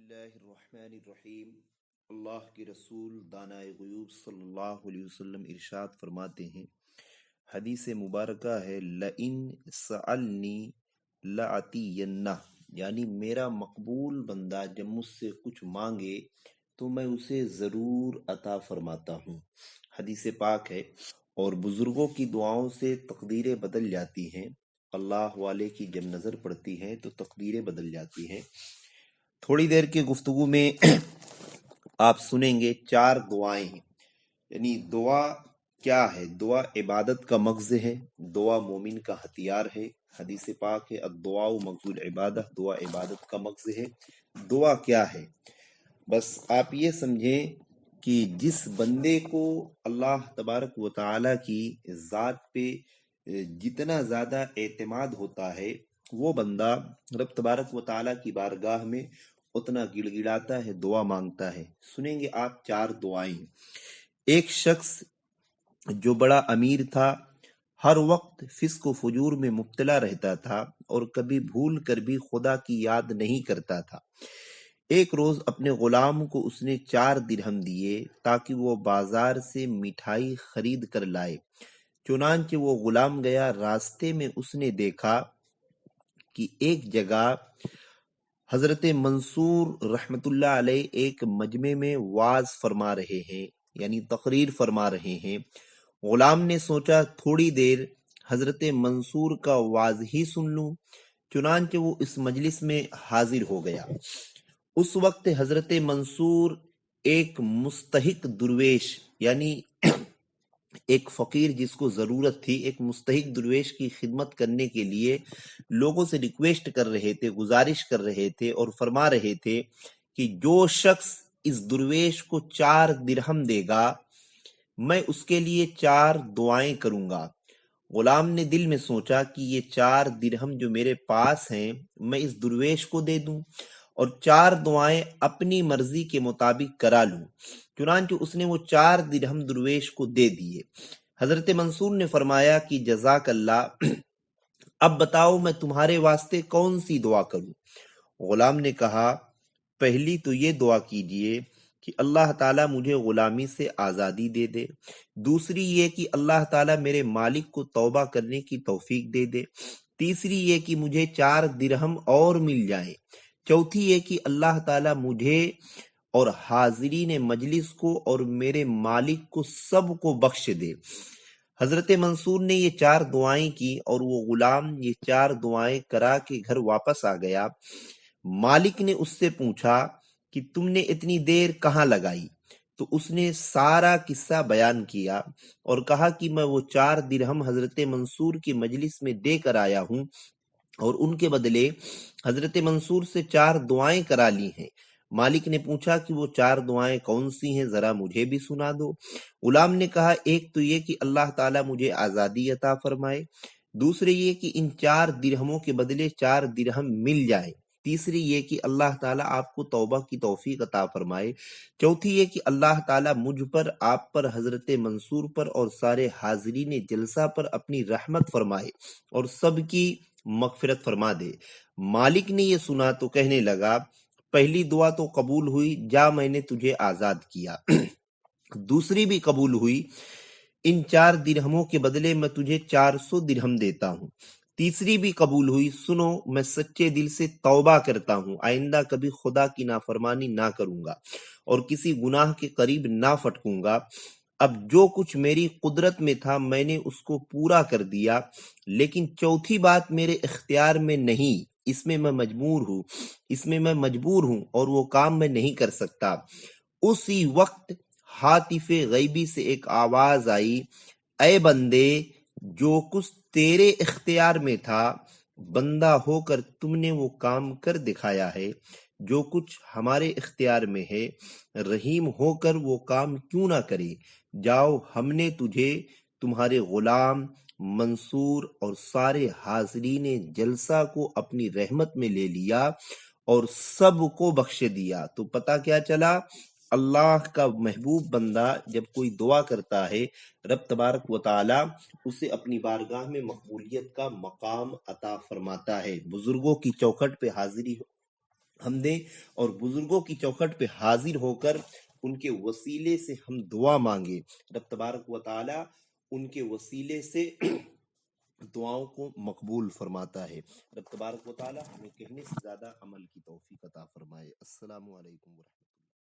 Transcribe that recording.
اللہ الرحمن الرحیم۔ اللہ کے رسول دانائے غیوب صلی اللہ علیہ وسلم ارشاد فرماتے ہیں، حدیث مبارکہ ہے، لئن سألنی لأعطینہ، یعنی میرا مقبول بندہ جب مجھ سے کچھ مانگے تو میں اسے ضرور عطا فرماتا ہوں۔ حدیث پاک ہے، اور بزرگوں کی دعاؤں سے تقدیریں بدل جاتی ہیں۔ اللہ والے کی جب نظر پڑتی ہے تو تقدیریں بدل جاتی ہیں۔ تھوڑی دیر کی گفتگو میں آپ سنیں گے 4 دعائیں ہیں۔ یعنی دعا کیا ہے؟ دعا عبادت کا مغز ہے، دعا مومن کا ہتھیار ہے۔ حدیث پاک ہے، الدعاء مغز العبادہ، دعا عبادت کا مغز ہے۔ دعا کیا ہے؟ بس آپ یہ سمجھیں کہ جس بندے کو اللہ تبارک و تعالی کی ذات پہ جتنا زیادہ اعتماد ہوتا ہے، وہ بندہ رب تبارک و تعالی کی بارگاہ میں اتنا گڑ گڑاتا ہے، دعا مانگتا ہے۔ سنیں گے آپ 4 دعائیں۔ ایک شخص جو بڑا امیر تھا، ہر وقت فسق و فجور میں مبتلا رہتا تھا اور کبھی بھول کر بھی خدا کی یاد نہیں کرتا تھا۔ ایک روز اپنے غلام کو اس نے 4 درہم دیے تاکہ وہ بازار سے مٹھائی خرید کر لائے۔ چنانچہ وہ غلام گیا، راستے میں اس نے دیکھا کہ ایک جگہ حضرت منصور رحمت اللہ علیہ ایک مجمع میں وعظ فرما رہے ہیں، یعنی تقریر فرما رہے ہیں۔ غلام نے سوچا تھوڑی دیر حضرت منصور کا وعظ ہی سن لوں، چنانچہ وہ اس مجلس میں حاضر ہو گیا۔ اس وقت حضرت منصور ایک مستحق درویش، یعنی ایک فقیر جس کو ضرورت تھی، ایک مستحق درویش کی خدمت کرنے کے لیے لوگوں سے ریکویسٹ کر رہے تھے، گزارش کر رہے تھے اور فرما رہے تھے کہ جو شخص اس درویش کو 4 درہم دے گا، میں اس کے لیے 4 دعائیں کروں گا۔ غلام نے دل میں سوچا کہ یہ 4 درہم جو میرے پاس ہیں، میں اس درویش کو دے دوں اور 4 دعائیں اپنی مرضی کے مطابق کرا لوں۔ چنانچہ اس نے وہ 4 درہم درویش کو دے دیے۔ حضرت منصور نے فرمایا کہ جزاک اللہ، اب بتاؤ میں تمہارے واسطے کون سی دعا کروں؟ غلام نے کہا، پہلی تو یہ دعا کیجئے کہ اللہ تعالیٰ مجھے غلامی سے آزادی دے دے، دوسری یہ کہ اللہ تعالیٰ میرے مالک کو توبہ کرنے کی توفیق دے دے، تیسری یہ کہ مجھے 4 درہم اور مل جائیں، چوتھی یہ کہ اللہ تعالیٰ مجھے اور حاضرین مجلس کو اور میرے مالک کو سب کو بخش دے۔ حضرت منصور نے یہ 4 دعائیں کی اور وہ غلام یہ 4 دعائیں کرا کے گھر واپس آ گیا۔ مالک نے اس سے پوچھا کہ تم نے اتنی دیر کہاں لگائی؟ تو اس نے سارا قصہ بیان کیا اور کہا کہ میں وہ 4 درہم حضرت منصور کی مجلس میں دے کر آیا ہوں اور ان کے بدلے حضرت منصور سے 4 دعائیں کرا لی ہیں۔ مالک نے پوچھا کہ وہ 4 دعائیں کون سی ہیں، ذرا مجھے بھی سنا دو۔ غلام نے کہا، ایک تو یہ کہ اللہ تعالیٰ مجھے آزادی عطا فرمائے، دوسرے یہ کہ ان 4 درہموں کے بدلے 4 درہم مل جائے، تیسری یہ کہ اللہ تعالیٰ آپ کو توبہ کی توفیق عطا فرمائے، چوتھی یہ کہ اللہ تعالیٰ مجھ پر، آپ پر، حضرت منصور پر اور سارے حاضرین جلسہ پر اپنی رحمت فرمائے اور سب کی مغفرت فرما دے۔ مالک نے یہ سنا تو کہنے لگا، پہلی دعا تو قبول ہوئی، جا میں نے تجھے آزاد کیا، دوسری بھی قبول ہوئی، ان 4 درہموں کے بدلے میں تجھے 400 درہم دیتا ہوں، تیسری بھی قبول ہوئی، سنو میں سچے دل سے توبہ کرتا ہوں، آئندہ کبھی خدا کی نافرمانی نہ کروں گا اور کسی گناہ کے قریب نہ پھٹکوں گا۔ اب جو کچھ میری قدرت میں تھا میں نے اس کو پورا کر دیا، لیکن چوتھی بات میرے اختیار میں نہیں، اس میں میں مجبور ہوں اور وہ کام میں نہیں کر سکتا۔ اسی وقت ہاتف غیبی سے ایک آواز آئی، اے بندے، جو کچھ تیرے اختیار میں تھا بندہ ہو کر تم نے وہ کام کر دکھایا ہے، جو کچھ ہمارے اختیار میں ہے رحیم ہو کر وہ کام کیوں نہ کرے؟ جاؤ، ہم نے تجھے، تمہارے غلام منصور اور سارے حاضرین جلسہ کو اپنی رحمت میں لے لیا اور سب کو بخش دیا۔ تو پتہ کیا چلا؟ اللہ کا محبوب بندہ جب کوئی دعا کرتا ہے، رب تبارک و تعالی اسے اپنی بارگاہ میں مقبولیت کا مقام عطا فرماتا ہے۔ بزرگوں کی چوکھٹ پہ حاضری ہم دیں اور بزرگوں کی چوکھٹ پہ حاضر ہو کر ان کے وسیلے سے ہم دعا مانگے. رب تبارک و تعالی ان کے وسیلے سے دعاؤں کو مقبول فرماتا ہے. رب تبارک و تعالی ہمیں کہنے سے زیادہ عمل کی توفیق عطا فرمائے. السلام علیکم ورحمۃ اللہ.